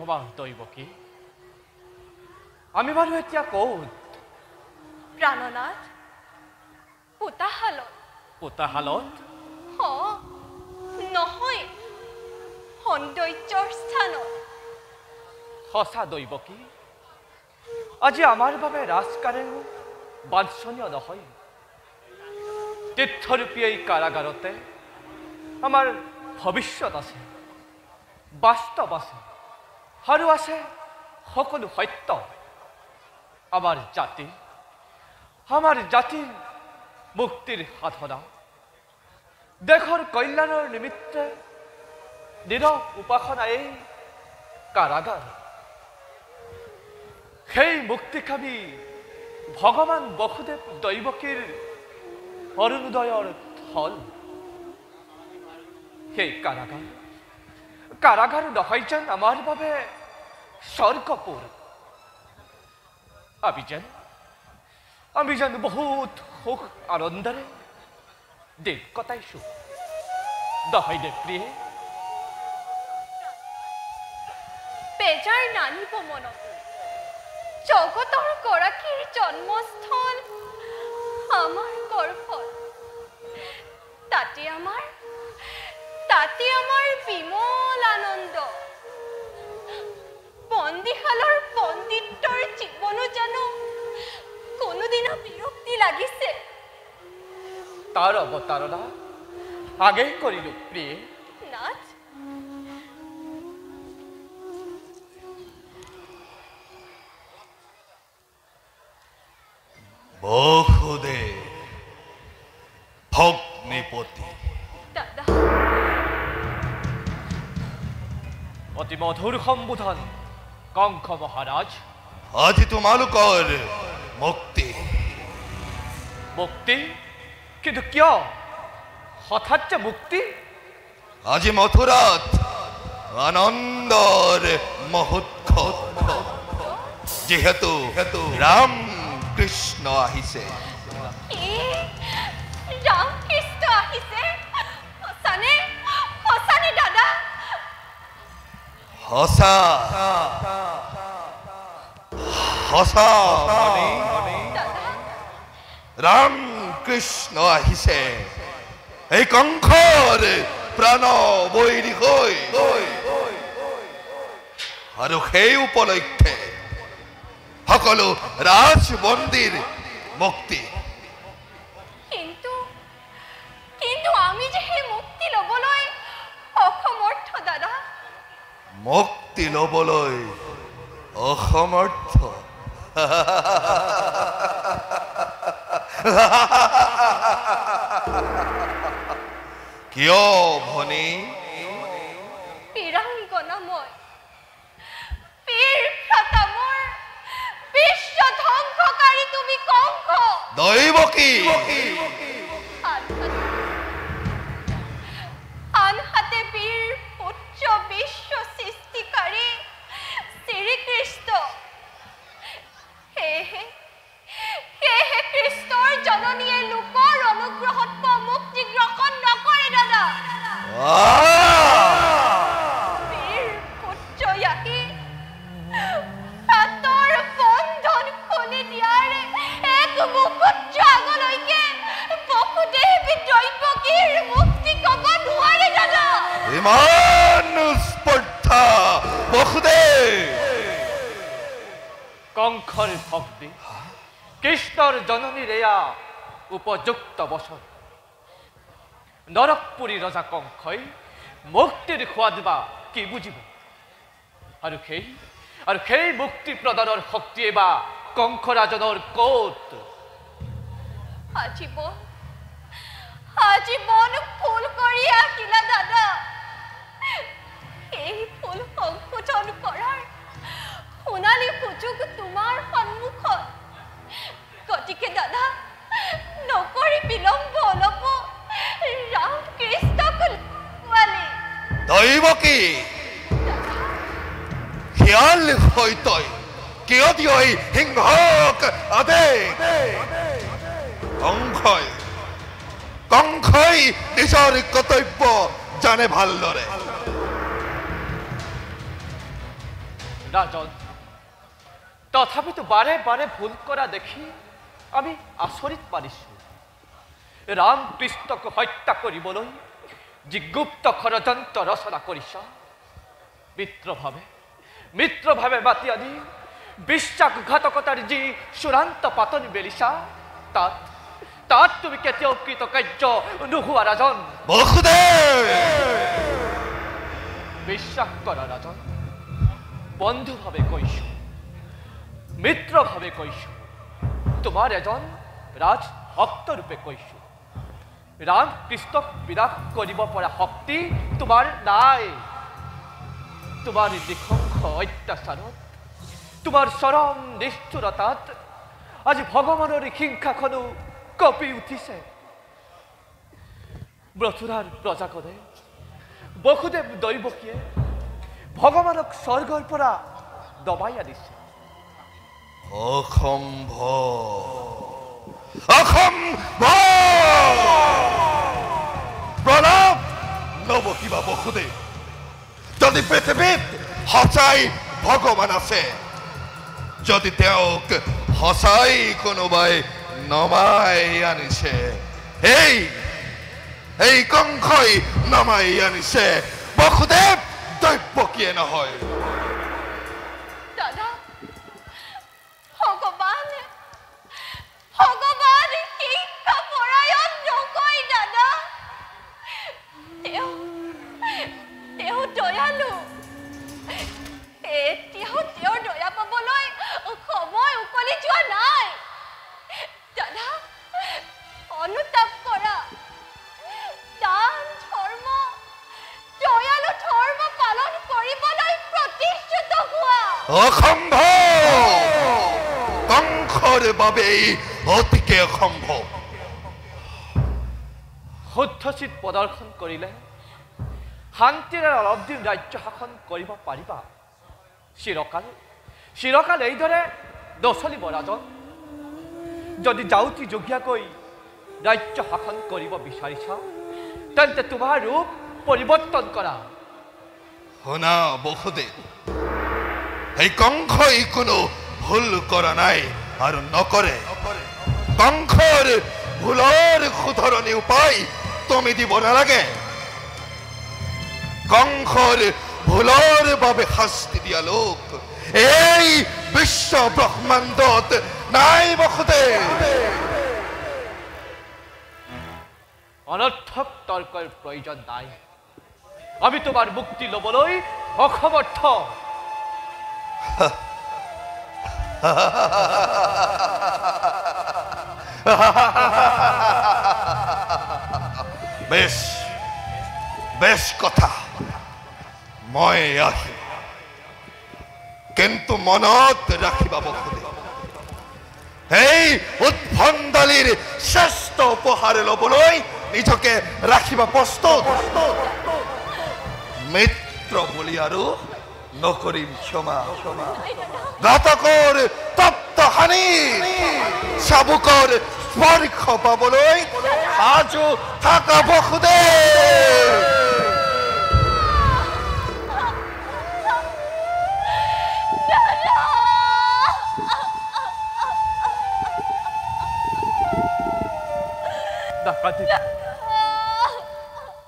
তোমাৰ দৈৱকী আমি বাৰু এতিয়া ক'ত প্ৰাণনাথ পোতাশালত পোতাশালত নহয় সৌন্দৰ্যৰ স্থানত সঁচা দৈৱকী আজি আমাৰ বাবে ৰাজকাৰেও বাঞ্ছনীয় নহয় তীৰ্থৰূপী এই কাৰাগাৰতে আমাৰ ভৱিষ্যত আছে বাস্তৱ আছে আৰু আছে সকলো সত্য আমাৰ জাতিৰ মুক্তিৰ সাধনা দেশৰ কল্যাণৰ নিমিত্তে নীৰৱ উপাসনা এই কাৰাগাৰ সেই মুক্তিকামী ভগৱান বসুদেৱ দৈৱকীৰ অৰুণোদয়ৰ থল সেই কাৰাগাৰ নহয় যেন আমাৰ বাবে স্বৰ্গপুৰ আমি যেন বহুত সুখ আনন্দৰে দিন কটাইছো নহয়নে প্ৰিয়ে বেজাৰ নানিব মনত জগতৰ গৰাকীৰ জন্মস্থল আমাৰ গৰ্ভত তাতে আমাৰ বিমল আনন্দ বন্দীশালৰ পণ্ডিতৰ জীৱনো জানো কোনোদিনা বিৰক্তি লাগিছে তাৰ অৱতাৰণা আগেই কৰিলো প্ৰিয়ে নাথ বসুদেৱ ভগ্নীপতি দাদা অতি মধুৰ সম্বোধন কংস মহাৰাজ আজি তোমালোকৰ মুক্তি কিন্তু কিয় হঠাৎ যে মুক্তি আজি মথুৰাত আনন্দৰ মহোৎসৱ যিহেতু ৰাম কৃষ্ণ আহিছে ৰাম কৃষ্ণ আহিছে সঁচানে দাদা সঁচা ৰাম কৃষ্ণ আহিছে এই কংসৰ প্ৰাণ বৈৰী হৈ আৰু সেই উপলক্ষে সকলো ৰাজবন্দীৰ মুক্তি কিন্তু আমি যে সেই মুক্তি ল'বলৈ অসমৰ্থ দাদা মুক্তি ল'বলৈ অসমৰ্থ কিয় ভনী বীৰাংগনা মই বীৰ প্ৰতামৰ বিশ্ব ধ্বংসকাৰী তুমি কংস দৈৱকী আনহাতে বীৰ পুত্ৰ বিশ্ব সৃষ্টিকাৰী শ্ৰীকৃষ্ণ সেয়েহে কৃষ্ণৰ জননীয়ে লোকৰ অনুগ্ৰহত পোৱা মুক্তি গ্ৰহণ নকৰে দাদা বীৰ পুত্ৰ আহি হাতৰ বন্ধন খুলি দিয়াৰে এক মুকুট আগলৈকে বসুদেৱ দৈৱকীৰ মুক্তি ক'ব নোৱাৰে দাদা ইমান স্পৰ্ধা বসুদেৱ কংসৰ ভক্তি কৃষ্ণৰ জননীৰ এয়া উপযুক্ত বচন নৰকপুৰী ৰজা কংসই মুক্তিৰ সোৱাদ বা কি বুজিব আৰু সেই মুক্তি প্ৰদানৰ শক্তিয়ে বা কংসৰাজনৰ ক'ত আজীৱন ফুল কৰি আঁকিলা দাদা এই ফুল সংশোধন কৰাৰ সোণালী সুযোগ তোমাৰ সন্মুখত গতিকে দাদা নকৰি বিলম্ব অলপ ৰাম কৃষ্ণক দৈৱকী খিয়াল হৈ তই কিয় দিয় এই সিংহক আদেশ কংসই নিজৰ কৰ্তব্য জানে ভালদৰে ৰাজন, তথাপিতো বাৰে বাৰে ভুল কৰা দেখি আমি আচৰিত পাৰিছো। ৰাম কৃষ্ণক হত্যা কৰিবলৈ যি গুপ্ত ষড়যন্ত্ৰ ৰচনা কৰিছা, মিত্ৰভাৱে মাতি আনি বিশ্বাসঘাতকতাৰ যি চূড়ান্ত পাতনি মেলিছা, তাত তুমি কেতিয়াও কৃতকাৰ্য নোহোৱা ৰাজন। বিশ্বাস কৰা ৰাজন, বন্ধুভাৱে কৈছো, মিত্ৰভাৱে কৈছো, তোমাৰ এজন ৰাজভক্ত ৰূপে কৈছো। ৰাম কৃষ্ণক বিনাশ কৰিব পৰা শক্তি তোমাৰ নাই। তোমাৰ নৃশংস অত্যাচাৰত, তোমাৰ চৰম নিষ্ঠুৰতাত আজি ভগৱানৰ হিংসাখনো কঁপি উঠিছে। মথুৰাৰ প্ৰজাগণে বসুদেৱ দৈৱকীয়ে ভগৱানক স্বৰ্গৰ পৰা দবাই আনিছে। প্ৰণৱ নবকিবা বসুদেৱ। যদি পৃথিৱীত সঁচাই ভগৱান আছে, যদি তেওঁক সঁচাই কোনোবাই নমাই আনিছে, এই কংসই নমাই আনিছে, বসুদেৱ দৈৱকীয়ে নহয়। দাদা, ভগৱান হিংসা পৰায়ণ নকয় দাদা। তেওঁ দয়ালু। এতিয়াও তেওঁৰ দয়া পাবলৈ সময় উকলি যোৱা নাই। দাদা, অনুতাপ কৰা, দান ধৰ্ম, দয়ালু ধৰ্ম পালন কৰিবলৈ প্ৰতিষ্ঠিত হোৱা। অসম্ভৱ! কংসৰ বাবেই অতিকে অসম্ভৱ। শুদ্ধচিত প্ৰদৰ্শন কৰিলে শান্তিৰে অলপ দিন ৰাজ্য শাসন কৰিব পাৰিবা। চিৰকাল এইদৰে নচলিব ৰাজন। যদি যাওঁতি যোগীয়াকৈ ৰাজ্য শাসন কৰিব বিচাৰিছা, তেন্তে তোমাৰ ৰূপ পৰিৱৰ্তন কৰা। শুনা বসুদেৱ, এই কংসই কোনো ভুল কৰা নাই আৰু নকৰে। কংসৰ ভুলৰ শুধৰণি উপায় তুমি দিব নালাগে। কংসৰ ভুলৰ বাবে শাস্তি দিয়া লোক এই বিশ্ব ব্ৰহ্মাণ্ডত নাই বসুদেৱ। অনৰ্থক তৰ্কৰ প্ৰয়োজন নাই। আমি তোমাৰ মুক্তি ল'বলৈ অসমৰ্থ। বেশ কথা, মই আহিম, কিন্তু মনত ৰাখিবা বসুদেৱ, এই উদ্ভণ্ডালীৰ শ্ৰেষ্ঠ উপহাৰ ল'বলৈ নিজকে ৰাখিবা প্ৰস্তুত। মিত্ৰ বুলি আৰু নকৰিম ক্ষমা। ঘাতকৰ তপ্ত হানি, চাবুকৰ স্পৰ্শ পাবলৈ সাজু থাকা বসুদেৱ।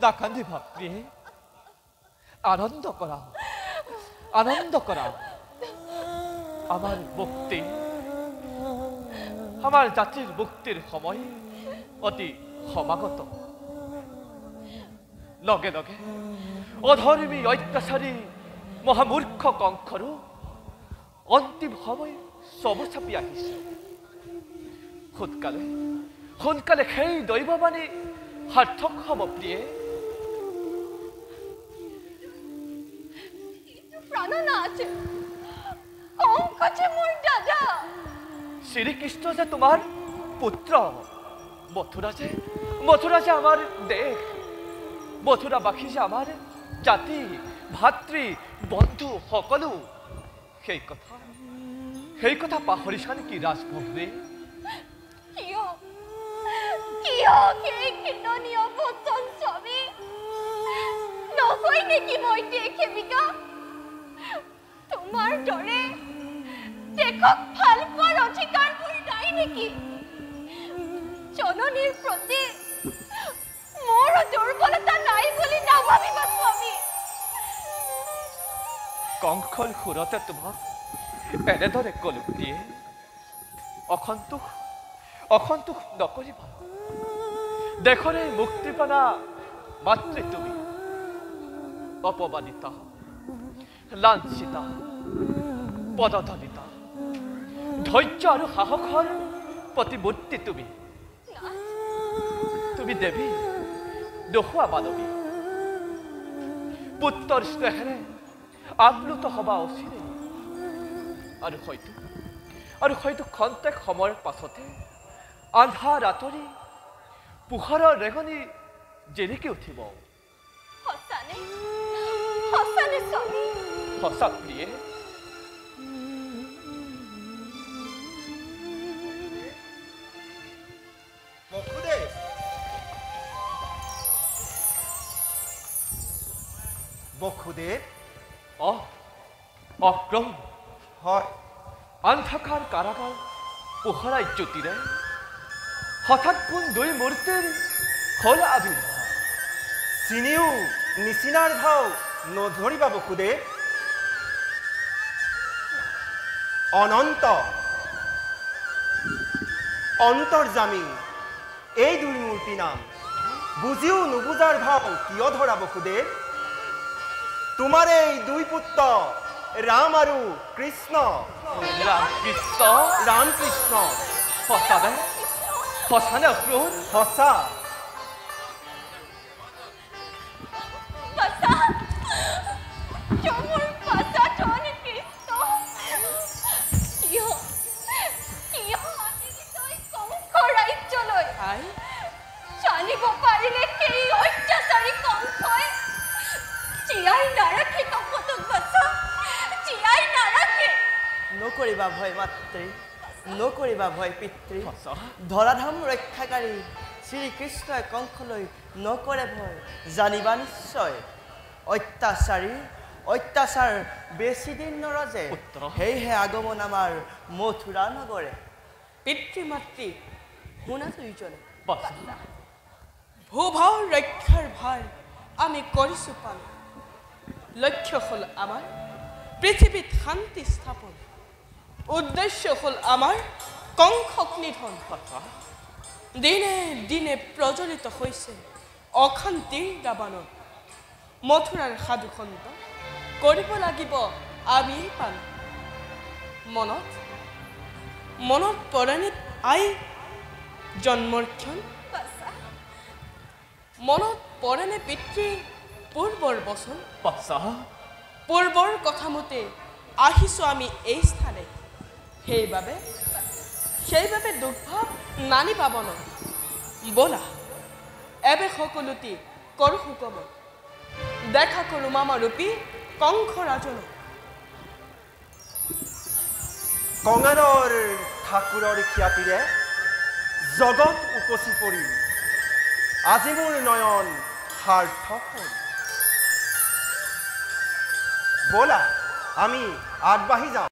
নাকান্দিবা প্ৰিয়ে, আনন্দ কৰা। আমাৰ মুক্তি, আমাৰ জাতিৰ মুক্তিৰ সময় অতি সমাগত। লগে লগে অধৰ্মী অত্যাচাৰী মহামূৰ্খ কংসৰো অন্তিম সময় চবু চাপি আহিছে। সোনকালে সেই দৈৱবাণী সাৰ্থক হ'ব প্ৰিয়ে। শ্ৰীকৃষ্ণ যে তোমাৰ পুত্ৰ, মথুৰা যে আমাৰ দেশ, মথুৰাবাসী যে আমাৰ জাতি, ভাতৃ, বন্ধু সকলো, সেই কথা পাহৰিছা নেকি ৰাজভগ্নী? কিয় সেই খিতনীয় বচন স্বামী নকয় নেকি মই সেৱিকা? তোমাৰ দৰে দেশক ভাল পোৱাৰ অধিকাৰ মোৰ নাই নেকি? জননীৰ প্ৰতি মোৰ দুৰ্বলতা নাই বুলি নাভাবিবা স্বামী। কংসৰ সুৰতে তোমাক এনেদৰে কলুক দিয়ে। অসন্তোষ নকৰিবা। দেশৰে মুক্তিপনা মাতৃ তুমি অপমানিতা, লাঞ্ছিতা, পদধনিতা, ধৈৰ্য আৰু সাহসৰ প্ৰতিমূৰ্তি তুমি। তুমি দেৱী, নোহোৱা মানৱী। পুত্ৰৰ স্নেহেৰে আপ্লুত হবা অচিৰে। আৰু হয়তো খন্তেক সময়ৰ পাছতে আন্ধাৰ আঁতৰি পোহৰৰ ৰেঙনি জিলিকি উঠিব। সঁচানে স্বামী? সঁচা প্ৰিয়ে। বসুদেৱ। অক্ৰম হয়। অন্ধকাৰ কাৰাগাৰ পোহৰাই জ্যোতিৰে হঠাৎ কোন দুই মূৰ্তিৰ হল আবিৰ্ভাৱ। চিনিও নিচিনাৰ ভাও নধৰিবা বসুদেৱ। অনন্ত অন্তৰ্যামী এই দুই মূৰ্তি নাম বুজিও নুবুজাৰ ভাও কিয় ধৰা বসুদেৱ? তোমাৰ এই দুই পুত্ৰ ৰাম আৰু কৃষ্ণ। ৰামকৃষ্ণ। সঁচানে অক্ৰূৰ? সঁচা। জানিব পাৰিলে সেই অত্যাচাৰী কংসই জীয়াই নাৰাখে কপটক বাচা, জীয়াই নাৰাখে। নকৰিবা ভয় মাতৃ, নকৰিবা ভয় পিতৃ। ধৰাধাম ৰক্ষাকাৰী শ্ৰীকৃষ্ণই কংসলৈ নকৰে ভয়। জানিবা নিশ্চয় অত্যাচাৰ বেছিদিন নৰজে। সেয়েহে আগমন আমাৰ মথুৰা নগৰে। পিতৃ মাতৃ শুনা দুইজনে। ভূভাৰ ৰক্ষাৰ ভাৰ আমি কৰিছো পাল। লক্ষ্য হ'ল আমাৰ পৃথিৱীত শান্তি স্থাপন। উদ্দেশ্য হ'ল আমাৰ কংসক নিধন। দিনে দিনে প্ৰজ্বলিত হৈছে অশান্তিৰ দাবানল। মথুৰাৰ সাধুসন্ত কৰিব লাগিব আমি পাল। মনত পৰেনে আই জন্মৰ ক্ষণ? মনত পৰেনে পিতৃ পূৰ্বৰ বচন? পূৰ্বৰ কথা মতে আহিছো আমি এই স্থানে। সেইবাবে দুৰ্ভাৱ নানি পাবন। বলা এবে সকলোটি কৰো হুকম। দেখা কৰো মামা ৰূপী কংস ৰাজন। কঙালৰ ঠাকুৰৰ খ্যাতিৰে জগত উপচি পৰি আজি মোৰ নয়ন সাৰ্থক হ'ল। বলা আমি আগবাঢ়ি যাওঁ।